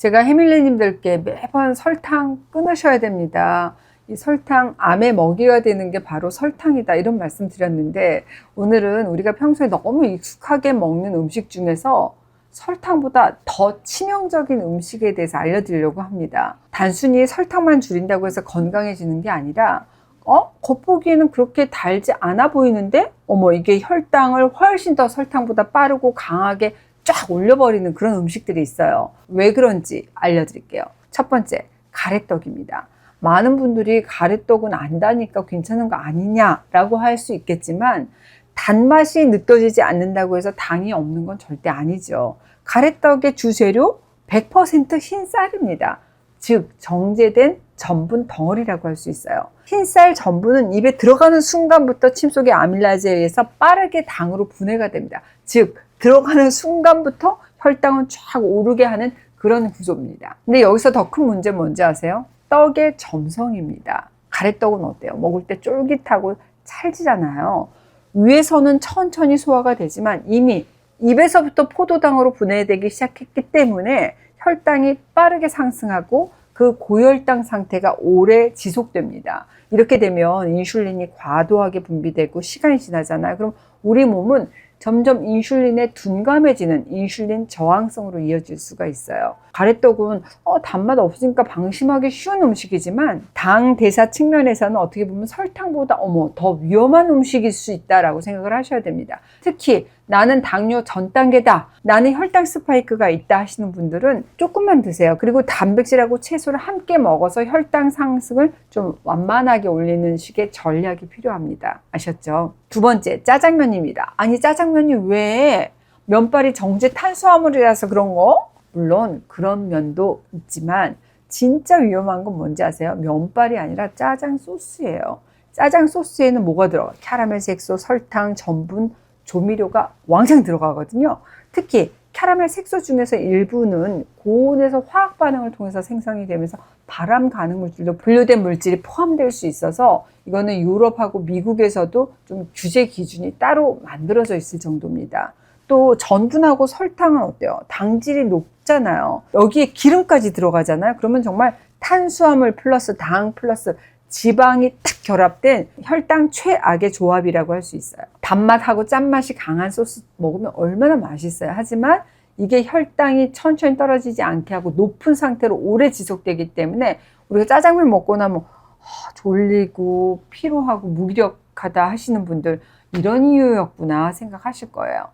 제가 해밀리님들께 매번 설탕 끊으셔야 됩니다. 이 설탕 암의 먹이가 되는 게 바로 설탕이다, 이런 말씀 드렸는데, 오늘은 우리가 평소에 너무 익숙하게 먹는 음식 중에서 설탕보다 더 치명적인 음식에 대해서 알려드리려고 합니다. 단순히 설탕만 줄인다고 해서 건강해지는 게 아니라 겉보기에는 그렇게 달지 않아 보이는데 이게 혈당을 훨씬 더 설탕보다 빠르고 강하게 쫙 올려버리는 그런 음식들이 있어요. 왜 그런지 알려드릴게요. 첫 번째, 가래떡입니다. 많은 분들이 가래떡은 안 다니까 괜찮은 거 아니냐라고 할 수 있겠지만, 단맛이 느껴지지 않는다고 해서 당이 없는 건 절대 아니죠. 가래떡의 주재료 100% 흰쌀입니다. 즉 정제된 전분 덩어리라고 할 수 있어요. 흰쌀 전분은 입에 들어가는 순간부터 침 속의 아밀라제에 의해서 빠르게 당으로 분해가 됩니다. 즉 들어가는 순간부터 혈당은 쫙 오르게 하는 그런 구조입니다. 근데 여기서 더 큰 문제 뭔지 아세요? 떡의 점성입니다. 가래떡은 어때요? 먹을 때 쫄깃하고 찰지잖아요. 위에서는 천천히 소화가 되지만 이미 입에서부터 포도당으로 분해되기 시작했기 때문에 혈당이 빠르게 상승하고 그 고혈당 상태가 오래 지속됩니다. 이렇게 되면 인슐린이 과도하게 분비되고 시간이 지나잖아요. 그럼 우리 몸은 점점 인슐린에 둔감해지는 인슐린 저항성으로 이어질 수가 있어요. 가래떡은 단맛 없으니까 방심하기 쉬운 음식이지만 당 대사 측면에서는 어떻게 보면 설탕보다 더 위험한 음식일 수 있다라고 생각을 하셔야 됩니다. 특히 나는 당뇨 전 단계다, 나는 혈당 스파이크가 있다 하시는 분들은 조금만 드세요. 그리고 단백질하고 채소를 함께 먹어서 혈당 상승을 좀 완만하게 올리는 식의 전략이 필요합니다. 아셨죠? 두 번째, 짜장면입니다. 아니, 짜장면이 왜 면발이 정제 탄수화물이라서 그런 거? 물론 그런 면도 있지만 진짜 위험한 건 뭔지 아세요? 면발이 아니라 짜장 소스예요. 짜장 소스에는 뭐가 들어가? 캐러멜 색소, 설탕, 전분, 조미료가 왕창 들어가거든요. 특히 캐러멜 색소 중에서 일부는 고온에서 화학 반응을 통해서 생성이 되면서 발암 가능 물질로 분류된 물질이 포함될 수 있어서 이거는 유럽하고 미국에서도 좀 규제 기준이 따로 만들어져 있을 정도입니다. 또 전분하고 설탕은 어때요? 당질이 높잖아요. 여기에 기름까지 들어가잖아요. 그러면 정말 탄수화물 플러스 당 플러스 지방이 딱 결합된 혈당 최악의 조합이라고 할 수 있어요. 단맛하고 짠맛이 강한 소스 먹으면 얼마나 맛있어요. 하지만 이게 혈당이 천천히 떨어지지 않게 하고 높은 상태로 오래 지속되기 때문에 우리가 짜장면 먹고 나면 졸리고 피로하고 무기력하다 하시는 분들, 이런 이유였구나 생각하실 거예요.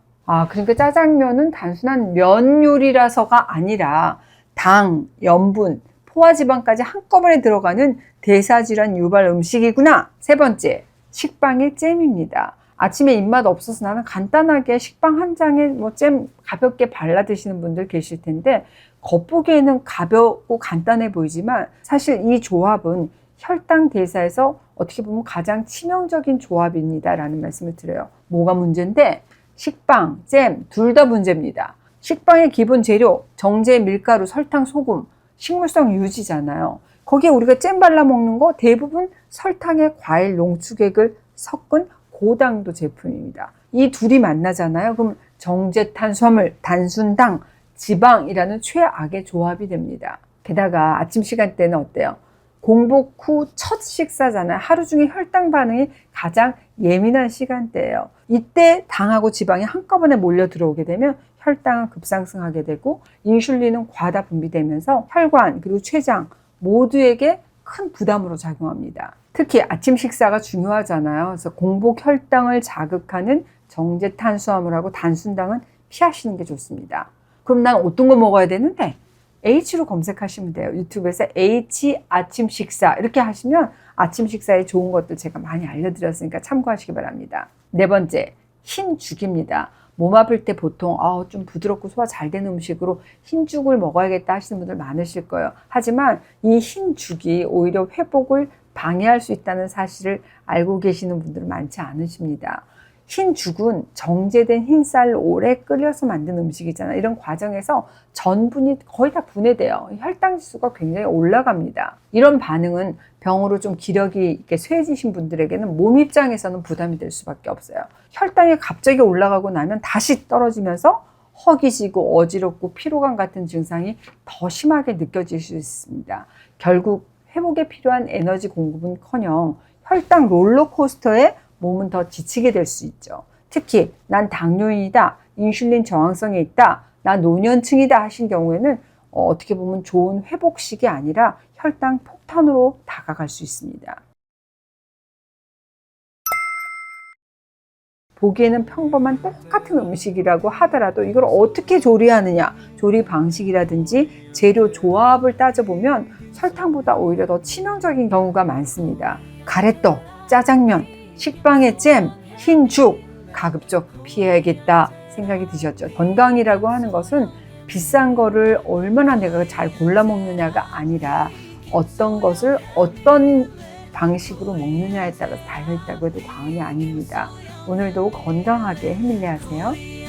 그러니까 짜장면은 단순한 면 요리라서가 아니라 당, 염분, 포화지방까지 한꺼번에 들어가는 대사질환 유발 음식이구나. 세 번째, 식빵의 잼입니다. 아침에 입맛 없어서 나는 간단하게 식빵 한 장에 잼 가볍게 발라 드시는 분들 계실 텐데, 겉보기에는 가볍고 간단해 보이지만 사실 이 조합은 혈당 대사에서 어떻게 보면 가장 치명적인 조합입니다 라는 말씀을 드려요. 뭐가 문제인데, 식빵, 잼 둘 다 문제입니다. 식빵의 기본 재료 정제 밀가루, 설탕, 소금, 식물성 유지잖아요. 거기에 우리가 잼 발라 먹는 거 대부분 설탕에 과일 농축액을 섞은 고당도 제품입니다. 이 둘이 만나잖아요. 그럼 정제 탄수화물, 단순당, 지방이라는 최악의 조합이 됩니다. 게다가 아침 시간대는 어때요? 공복 후 첫 식사잖아요. 하루 중에 혈당 반응이 가장 예민한 시간대예요. 이때 당하고 지방이 한꺼번에 몰려 들어오게 되면 혈당은 급상승하게 되고 인슐린은 과다 분비되면서 혈관 그리고 췌장 모두에게 큰 부담으로 작용합니다. 특히 아침 식사가 중요하잖아요. 그래서 공복 혈당을 자극하는 정제 탄수화물하고 단순당은 피하시는 게 좋습니다. 그럼 난 어떤 거 먹어야 되는데? H로 검색하시면 돼요. 유튜브에서 H 아침 식사 이렇게 하시면 아침 식사에 좋은 것들 제가 많이 알려드렸으니까 참고하시기 바랍니다. 네 번째, 흰죽입니다. 몸 아플 때 보통 좀 부드럽고 소화 잘 되는 음식으로 흰죽을 먹어야겠다 하시는 분들 많으실 거예요. 하지만 이 흰죽이 오히려 회복을 방해할 수 있다는 사실을 알고 계시는 분들은 많지 않으십니다. 흰죽은 정제된 흰쌀로 오래 끓여서 만든 음식이잖아요. 이런 과정에서 전분이 거의 다 분해돼요. 혈당 지수가 굉장히 올라갑니다. 이런 반응은 병으로 좀 기력이 있게 쇠해지신 분들에게는 몸 입장에서는 부담이 될 수밖에 없어요. 혈당이 갑자기 올라가고 나면 다시 떨어지면서 허기지고 어지럽고 피로감 같은 증상이 더 심하게 느껴질 수 있습니다. 결국 회복에 필요한 에너지 공급은커녕 혈당 롤러코스터에 몸은 더 지치게 될 수 있죠. 특히 난 당뇨인이다, 인슐린 저항성이 있다, 난 노년층이다 하신 경우에는 어떻게 보면 좋은 회복식이 아니라 혈당 폭탄으로 다가갈 수 있습니다. 보기에는 평범한 똑같은 음식이라고 하더라도 이걸 어떻게 조리하느냐, 조리 방식이라든지 재료 조합을 따져보면 설탕보다 오히려 더 치명적인 경우가 많습니다. 가래떡, 짜장면, 식빵의 잼, 흰죽, 가급적 피해야겠다 생각이 드셨죠? 건강이라고 하는 것은 비싼 거를 얼마나 내가 잘 골라 먹느냐가 아니라 어떤 것을 어떤 방식으로 먹느냐에 따라서 달려있다고 해도 과언이 아닙니다. 오늘도 건강하게 해밀리 하세요.